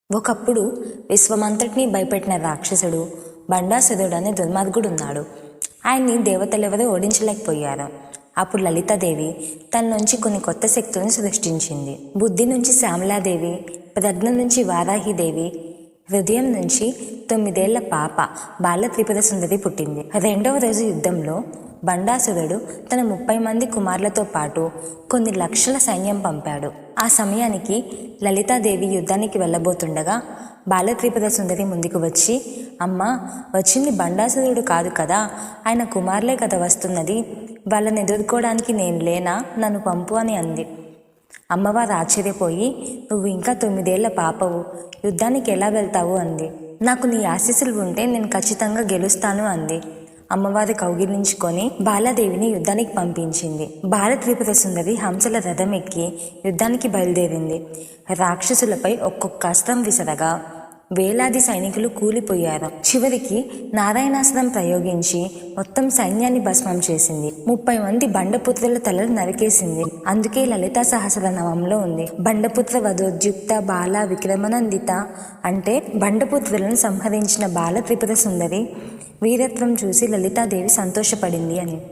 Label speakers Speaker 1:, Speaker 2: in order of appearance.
Speaker 1: ఒకప్పుడు విశ్వమంతటినీ భయపెట్టిన రాక్షసుడు బండాసురుడు అనే దుర్మార్గుడు ఉన్నాడు. ఆయన్ని దేవతలెవరూ ఓడించలేకపోయారు. అప్పుడు లలితాదేవి తన నుంచి కొన్ని కొత్త శక్తులను సృష్టించింది. బుద్ధి నుంచి శ్యామలాదేవి, ప్రజ్ఞ నుంచి వారాహిదేవి, హృదయం నుంచి 9 ఏళ్ల పాప బాల త్రిపుర సుందరి పుట్టింది. రెండవ రోజు యుద్ధంలో బండాసురుడు తన 30 మంది కుమారులతో పాటు కొన్ని లక్షల సైన్యం పంపాడు. ఆ సమయానికి లలితాదేవి యుద్ధానికి వెళ్ళబోతుండగా బాల త్రిపుర సుందరి ముందుకు వచ్చి, అమ్మా, వచ్చింది బండాసురుడు కాదు కదా, ఆయన కుమారులే కదా వస్తున్నది, వాళ్ళని ఎదుర్కోవడానికి నేను లేనా, నన్ను పంపు అని అంది. అమ్మవారు ఆశ్చర్యపోయి, నువ్వు ఇంకా 9 ఏళ్ల పాపవు, యుద్ధానికి ఎలా వెళ్తావు అంది. నాకు నీ ఆశీస్సులు ఉంటే నేను ఖచ్చితంగా గెలుస్తాను అంది. అమ్మవారి కౌగిలించుకొని బాలాదేవిని యుద్ధానికి పంపించింది. బాల త్రిపుర సుందరి హంసల రథం ఎక్కి యుద్ధానికి బయలుదేరింది. రాక్షసులపై ఒక్కొక్క అస్త్రం విసరగా వేలాది సైనికులు కూలిపోయారు. చివరికి నారాయణాస్త్రం ప్రయోగించి మొత్తం సైన్యాన్ని భస్మం చేసింది. 30 మంది బండపుత్రుల తలలు నరికేసింది. అందుకే లలితా సహస్రనామంలో ఉంది, బండపుత్ర వధోద్యుక్త బాల విక్రమనందిత అంటే బండపుత్రులను సంహరించిన బాల త్రిపుర సుందరి వీరత్వం చూసి లలితాదేవి సంతోషపడింది అని.